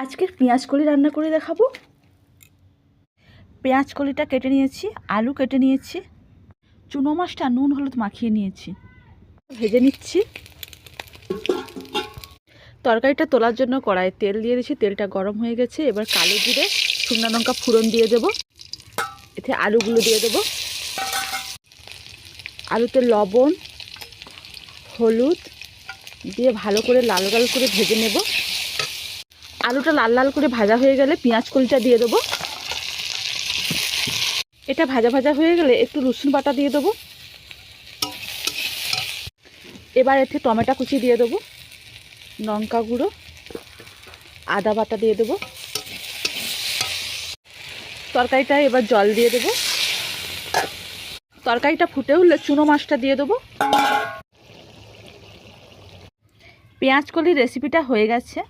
আজকে পেঁয়াজ কলি রান্না করে দেখাবো। পেঁয়াজ কলিটা কেটে নিয়েছি, আলু কেটে নিয়েছি, চুনো মাছটা নুন হলুদ মাখিয়ে নিয়েছি, ভেজে নিচ্ছি। তরকারিটা তোলার জন্য কড়াইয়ে তেল দিয়ে দিয়েছি, তেলটা গরম হয়ে গেছে। এবার কালো জিরে শুকনো লঙ্কা ফোড়ন দিয়ে দেবো, এতে আলুগুলো দিয়ে দেবো। আলুতে লবণ হলুদ দিয়ে ভালো করে লাল লাল করে ভেজে নেব। আলুটা লাল লাল করে ভাজা হয়ে গেলে পেঁয়াজ কলিটা দিয়ে দেবো। এটা ভাজা ভাজা হয়ে গেলে একটু রসুন বাটা দিয়ে দেবো। এবার এতে টমেটো কুচি দিয়ে দেবো, লঙ্কা গুঁড়ো, আদা বাটা দিয়ে দেবো। তরকারিটা এবার জল দিয়ে দেবো। তরকারিটা ফুটে উঠলে চুনো মাছটা দিয়ে দেবো। পেঁয়াজ কলির রেসিপিটা হয়ে গেছে।